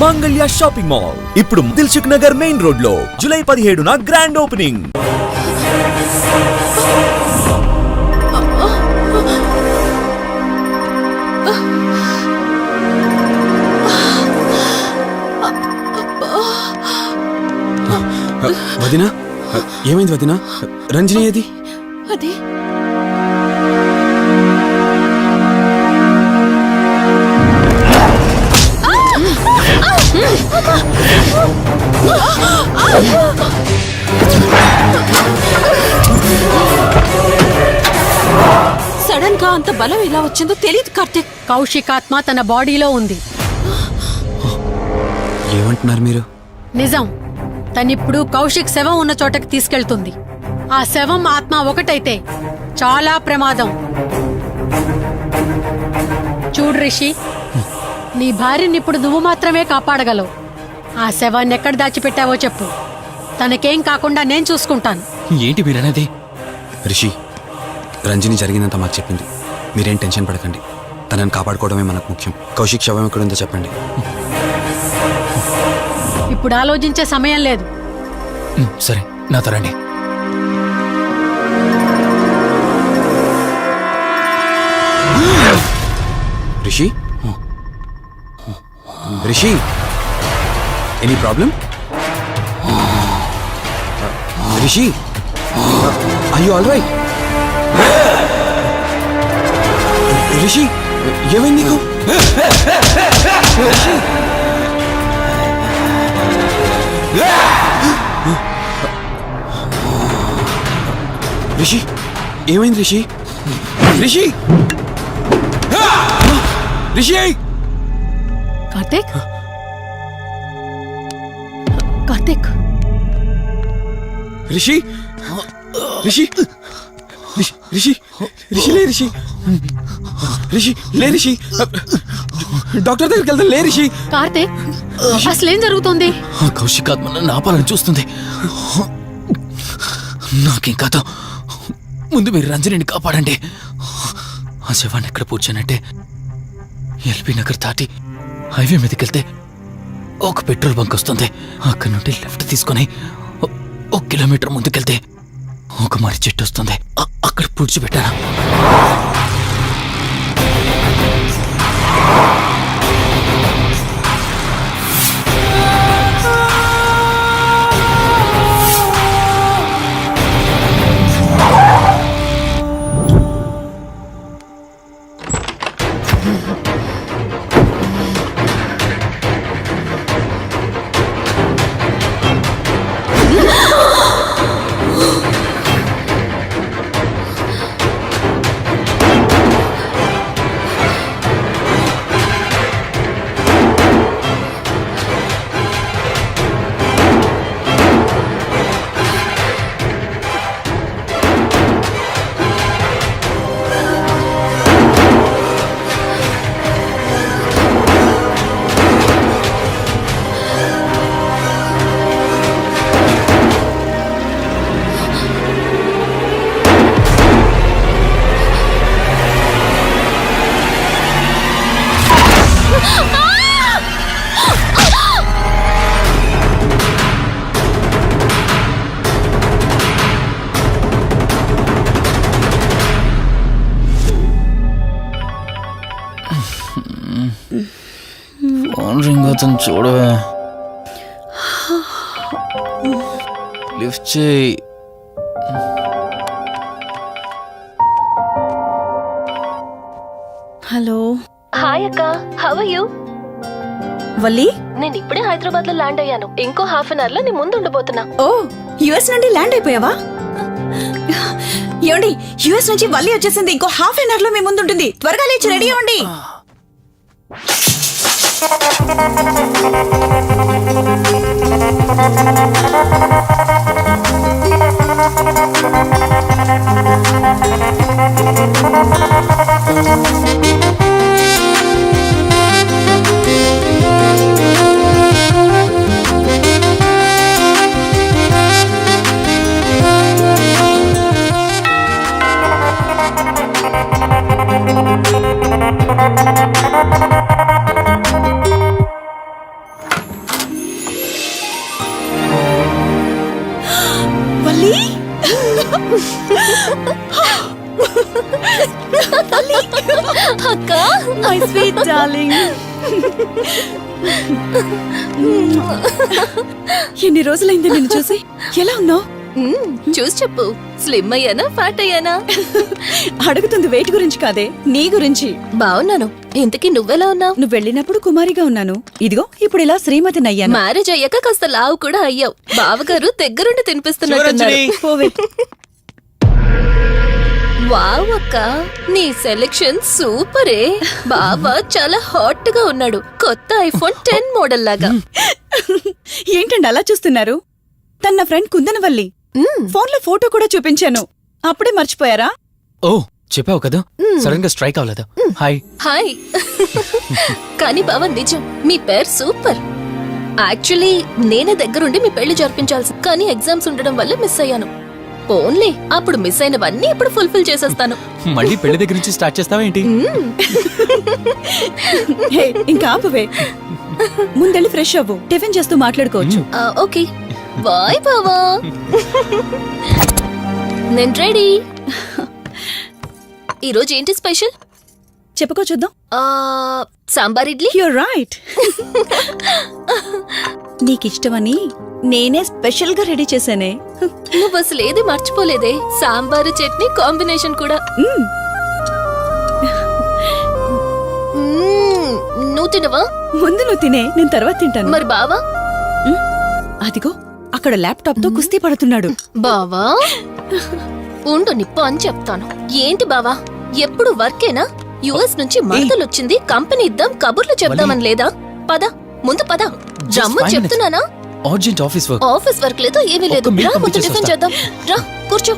మాంగళ్య shopping mall ఇప్పుడు Dilsukh Nagar main road లో జూలై 17న గ్రాండ్ ఓపెనింగ్. వదినా, ఏమైంది వదినా? రంజని ఏది? అది సడన్ గా అంత బలం ఎలా వచ్చిందో తెలియదు కార్తీక్. కౌశిక్ ఆత్మ తన బాడీలో ఉంది. ఏమంటున్నారు మీరు? నిజం. తనిప్పుడు కౌశిక్ శవం ఉన్న చోటకి తీసుకెళ్తుంది. ఆ శవం ఆత్మ ఒకటైతే చాలా ప్రమాదం. చూడు రిషి, నీ భార్యని ఇప్పుడు నువ్వు మాత్రమే కాపాడగలవు. ఆ శవాన్ని ఎక్కడ దాచిపెట్టావో చెప్పు. తనకేం కాకుండా నేను చూసుకుంటాను. ఏంటి మీరనేది? రిషి, రంజని జరిగిందంతా మాకు చెప్పింది. మీరేం టెన్షన్ పడకండి. తనని కాపాడుకోవడమే మనకు ముఖ్యం. కౌశిక్ శవం ఎక్కడుందో చెప్పండి. ఇప్పుడు ఆలోచించే సమయం లేదు. సరే, నాతో రండి. Rishi, Rishi, any problem? Rishi, are you all right? Rishi, ఏమైంది నీకు? రిషి, రిషి, ఏమైంది రిషి? రిషి, రిషి! కార్తీక్, కార్తీక్, రిషి, రిషి, రిషి, రిషి, లే రిషి, రిషి, లే రిషి, డాక్టర్ దగ్గరికి వెళ్తాం. లే రిషి. కార్తీక్, అసలేం జరుగుతుంది? కౌశిక్ ఆత్మ నన్ను ఆపాలని చూస్తుంది. నాకేం కాదు. ముందు మీరు రంజనిని కాపాడండి. ఆ శవాన్ని ఎక్కడ పూడ్చానంటే ఎల్బీ నగర్ దాటి హైవే మీదకి వెళ్తే ఒక పెట్రోల్ బంక్ వస్తుంది. అక్కడి నుండి లెఫ్ట్ తీసుకుని 1 కిలోమీటర్ ముందుకెళ్తే ఒక మర్రి చెట్టు వస్తుంది. అక్కడ పూడ్చిపెట్టాను. ఫోన్ రింగ్ అవుతుంది, చూడవే. లిఫ్ట్ చేయి. హలో. హాయ్ అక్క, హౌ ఆర్ యు? వల్లి, నేను ఇప్పుడే హైదరాబాద్ లో ల్యాండ్ అయ్యాను. ఇంకో హాఫ్ అన్ అవర్ లో నీ ముందు ఉండబోతున్నా. ఓ, యుఎస్ నుండి ల్యాండ్ అయిపోయావా? ఏమండి, యుఎస్ నుంచి వల్లి వచ్చేసింది. ఇంకో హాఫ్ అన్ అవర్ లో మీ ముందు ఉంటుంది. త్వరగా లేచి రెడీ అవ్వండి. అక్క మై స్వీట్ డార్లింగ్. ఎన్ని రోజులైంది నిన్ను చూసి. ఎలా ఉన్నావు? చూసి చెప్పు, స్లిమ్ అయ్యానా ఫ్యాట్ అయ్యానా? అడుగుతుంది వెయిట్ గురించి కాదే, నీ గురించి. బాగున్నాను. ఇంతకీ నువ్వెలా ఉన్నావు? నువ్వు వెళ్ళినప్పుడు కుమారిగా ఉన్నాను, ఇదిగో ఇప్పుడు ఇలా శ్రీమతిని అయ్యాను. మ్యారేజ్ అయ్యాక కాస్త లావు కూడా అయ్యావు. బావగారు దగ్గరుండి తినిపిస్తున్నట్టున్నారు. పోవే. వావ్ అక్క, నీ సెలెక్షన్ సూపరే. బావ చాలా హాట్ గా ఉన్నాడు, కొత్త ఐఫోన్ 10 మోడల్ లాగా. ఏంటండి అలా చూస్తున్నారు? తన ఫ్రెండ్ కుందనవల్లి. ఫోన్ లో ఫోటో కూడా చూపించాను, అప్పుడే మర్చిపోయారా? ఓ చెప్పావు కదా, సడన్ గా స్ట్రైక్ అవ్వలేదు. హాయ్. హాయ్. కానీ బావ నిజం, మీ పేరు సూపర్. యాక్చువల్లీ నేనే దగ్గరుండి మీ పెళ్లి జరిపించాల్సి, కానీ ఎగ్జామ్స్ ఉండడం వల్ల మిస్ అయ్యాను. ఓన్లీ అప్పుడు మిస్ అయినవన్నీ ఇప్పుడు ఫుల్ఫిల్ చేసేస్తాను. మళ్ళీ పెళ్లి దగ్గర నుంచి స్టార్ట్ చేస్తావా ఏంటి? హే, ఇంకా ఆపువే. ముందెళ్ళి ఫ్రెష్ అవ్వు, టిఫిన్ చేస్తూ మాట్లాడుకోవచ్చు. ఓకే బాయ్ బావా. నేను రెడీ. ఈరోజు ఏంటి స్పెషల్? చెప్పుకో చూద్దాం. సాంబార్ ఇడ్లీ. You're right. నీకిష్టమని నేనే స్పెషల్ గా రెడీ చేశానే. నువ్వు అసలు ఏది మర్చిపోలేదే, సాంబారు చట్నీ కాంబినేషన్ కూడా. నువ్వు తినవా? ముందు నువ్వు తినే, నేను తర్వాత తింటాను. మరి బావా? అదిగో అక్కడ ల్యాప్టాప్ తో కుస్తీ పడుతున్నాడు. బావా ఉండు, నిప్పు అని చెప్తాను. ఏంటి బావా ఎప్పుడు వర్కేనా? యుఎస్ నుంచి మరదలొచ్చింది, కంపెనీ ఇద్దాం, కబుర్లు చెప్దామని లేదా? పద ముందు పద. జమ్ము చెప్తున్నానా? Urgent office work. Office work లేదు, ఏమీ లేదు. ఒక్క రా మీట్ ముందు టిఫిన్ పంపించేసి చేద్దాం. రా కూర్చో.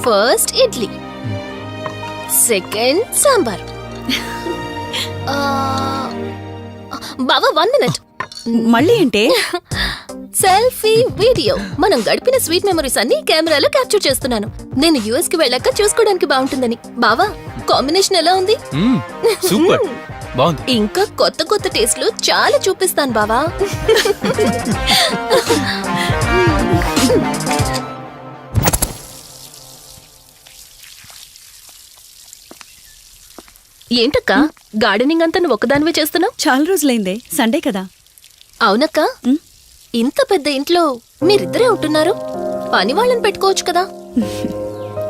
First idli, second sambar. బావా 1 మినిట్. మళ్ళీ అంటే సెల్ఫీ వీడియో. మనం గడిపిన స్వీట్ మెమరీస్ అన్ని కెమెరాలో క్యాప్చర్ చేస్తున్నాను. నేను యుఎస్ కి వెళ్ళాక చూసుకోవడానికి బాగుంటుందని. బావా కాంబినేషన్ ఎలా ఉంది? సూపర్ బాగుంది. ఇంకా కొత్త కొత్త టేస్ట్లు చాలా చూపిస్తాను బావా. ఏంటక్క గార్డెనింగ్ అంతా నువ్వు ఒకదానివే చేస్తున్నావు? చాలా రోజులైందే, సండే కదా. అవునక్క, ఇంత పెద్ద ఇంట్లో మీరిద్దరే ఉంటున్నారు, పని వాళ్ళని పెట్టుకోవచ్చు కదా.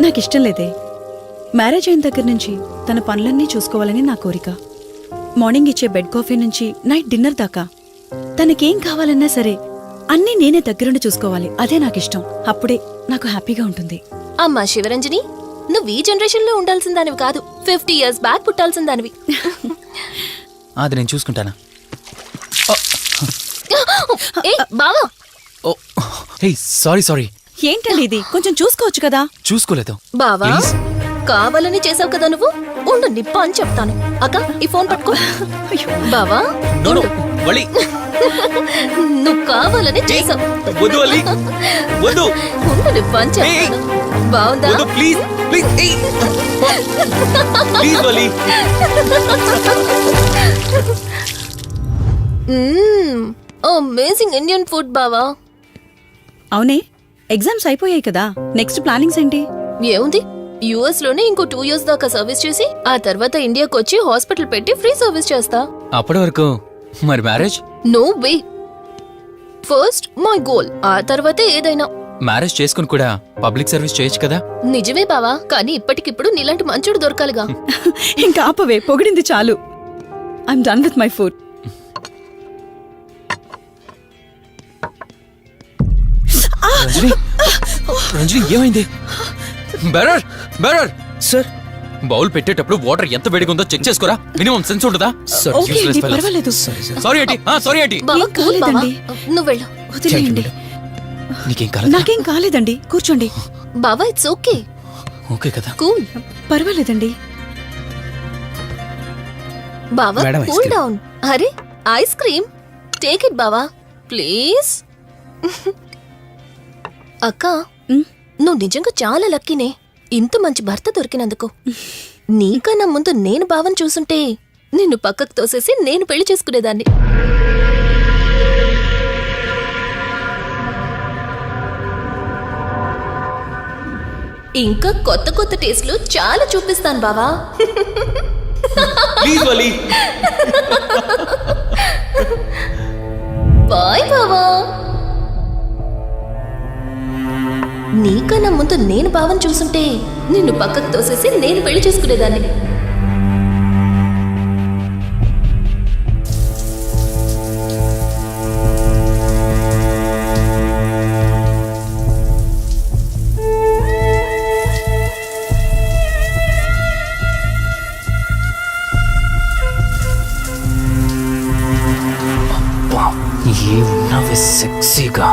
నాకిష్టం లేదే. మ్యారేజ్ అయిన దగ్గర నుంచి తన పనులన్నీ చూసుకోవాలని నా కోరిక. మార్నింగ్ ఇచ్చే బెడ్ కాఫీ నుంచి నైట్ డిన్నర్ దాకా తనకేం కావాలన్నా సరే అన్నీ నేనే దగ్గరుండి చూసుకోవాలి. అదే నాకిష్టం. అప్పుడే నాకు హ్యాపీగా ఉంటుంది. అమ్మా శివరంజని, నువ్వు ఈ జనరేషన్ లో ఉండాల్సిన దానివి కాదు, 50 years బ్యాక్ పుట్టాల్సిన దానివి. అది నేను చూసుకుంటానా? ఏ బావా, ఓ హే సారీ సారీ. ఏంటండి ఇది, కొంచెం చూసుకోవచ్చు కదా. చూసుకోలేదు. బావా Please. కావాలని చేసావు కదా నువ్వు. ఉండు నిప్ప అని చెప్తాను. అక్క ఈ ఫోన్ పట్టుకో. బావా నో నో ఉండు. వలి. నువ్వు కావాలని చేసావు. వద్దు వలి. వద్దు. ఉండు నిప్ప అని చెప్తాను. బావుందా? వద్దు ప్లీజ్ ప్లీజ్. ఏయ్ ప్లీజ్ వలి. అమేజింగ్ ఇండియన్ ఫుడ్ బావా. అవునే, ఎగ్జామ్స్ అయిపోయాయి కదా, నెక్స్ట్ ప్లానింగ్స్ ఏంటి? ఏముంది, యుఎస్ లోనే ఇంకో 2 years దాకా సర్వీస్ చేసి ఆ తర్వాత ఇండియాకి వచ్చి హాస్పిటల్ పెట్టి ఫ్రీ సర్వీస్ చేస్తా. అప్పటి వరకు మరి marriage? No way. First my goal, ఆ తర్వాతే ఏదైనా. మ్యారేజ్ చేసుకుని కూడా పబ్లిక్ సర్వీస్ చేయొచ్చు కదా. నిజమే బావా, కానీ ఇప్పటికిప్పుడు నీలాంటి మంచోడు దొరకాలిగా. ఇంకా ఆపవే, పొగిడింది చాలు. I'm done with my food. Ranjani Ranjani ఏమైంది? బెరర్ బెరర్ సార్, బౌల్ పెట్టేటప్పుడు వాటర్ ఎంత వేడిగా ఉందో చెక్ చేసుకోరా. మినిమం సెన్స్ ఉంటుందా? ఓకే అండి, పర్వాలేదు. సారీ ఏంటి? సారీ ఏంటి? బావా ఏం కూల్ బావా, కాలేదండి. నువ్వు వెళ్ళు. వదిలేయండి. నీకేం కాలేదు? నాకేం కాలేదండి, కూర్చోండి. బావా ఇట్స్ ఓకే, ఓకే కదా. కూల్. పర్వాలేదండి. బావా Madam, ice cool cream. Down. అరే ఐస్ క్రీమ్, టేక్ ఇట్ బావా ప్లీజ్. అక్క నువ్వు నిజంగా చాలా లక్కీనే, ఇంత మంచి భర్త దొరికినందుకు. నీకన్నా ముందు నేను బావని చూసుంటే నిన్ను పక్కకు తోసేసి నేను పెళ్లి చేసుకునేదాన్ని. ఇంకా కొత్త కొత్త టేస్ట్లు చాలా చూపిస్తాను బావా. Please Vali. బాయ్ బావా. నీకన్నా ముందు నేను బావని చూసుంటే నిన్ను పక్కకు తోసేసి నేను పెళ్లి చేసుకునేదాన్ని. ఏ ఉన్నవి సెక్సీగా.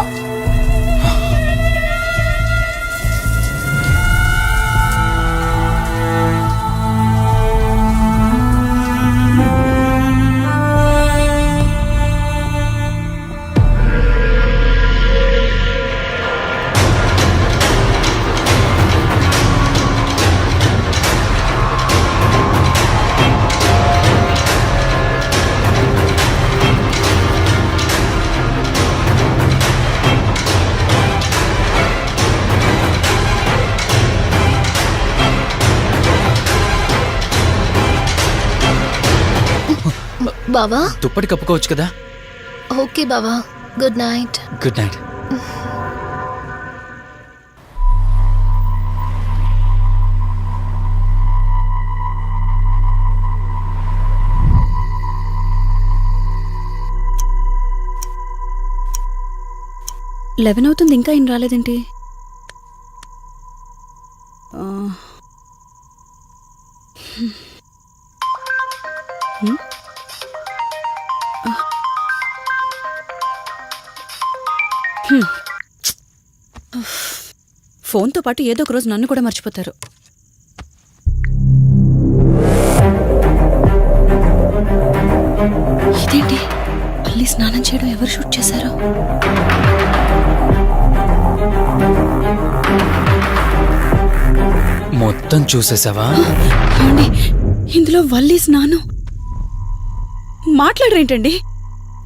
బావా దుప్పటి కప్పుకోవచ్చు కదా. ఓకే బావా, good night. Good night. Eleven అవుతుంది, ఇంకా ఏం రాలేదేంటి? ఆ. ఫోన్తో పాటు ఏదో ఒక రోజు నన్ను కూడా మర్చిపోతారు. ఇదేంటి మళ్ళీ స్నానం చేయడం ఎవరు షూట్ చేశారో? మొత్తం చూసేసావా? ఏమండి, ఇందులో వల్లి స్నానం మాట్లాడరేంటండి?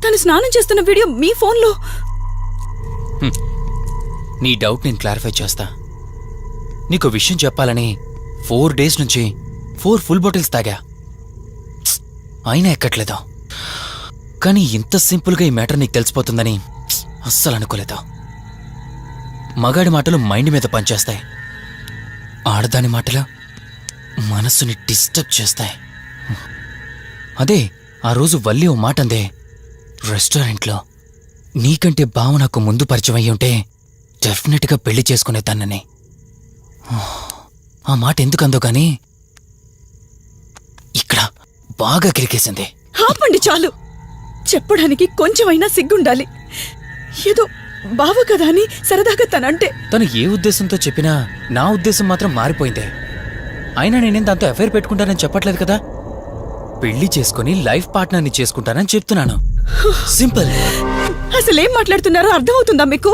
తను స్నానం చేస్తున్న వీడియో మీ ఫోన్లో. నీ డౌట్ నేను క్లారిఫై చేస్తా. నీకు విషయం చెప్పాలని 4 days నుంచి 4 full బాటిల్స్ తాగా, అయినా ఎక్కట్లేదు. కానీ ఇంత సింపుల్గా ఈ మ్యాటర్ నీకు తెలిసిపోతుందని అస్సలు అనుకోలేదు. మగాడి మాటలు మైండ్ మీద పనిచేస్తాయి, ఆడదాని మాటలు మనస్సుని డిస్టర్బ్ చేస్తాయి. అదే ఆ రోజు వల్లి ఓ మాట అందే రెస్టారెంట్లో, నీకంటే బావ నాకు ముందు పరిచయం అయ్యి ఉంటే డెఫినెట్గా పెళ్లి చేసుకునేదాన్నని. ఆ మాట ఎందుకందో గాని ఇక్కడ బాగా కిరికేసింది. ఆపండి చాలు. చెప్పడానికి కొంచెమైనా సిగ్గుండాలి. ఏదో బావ కదా అని సరదాగా తనంటే. తను ఏ ఉద్దేశంతో చెప్పినా నా ఉద్దేశం మాత్రం మారిపోయిందే. అయినా నేనేం దాంతో అఫైర్ పెట్టుకుంటానని చెప్పట్లేదు కదా. పెళ్లి చేసుకుని లైఫ్ పార్ట్నర్ని చేసుకుంటానని చెప్తున్నాను. సింపుల్. అసలేం మాట్లాడుతున్నారో అర్థమవుతుందా మీకు?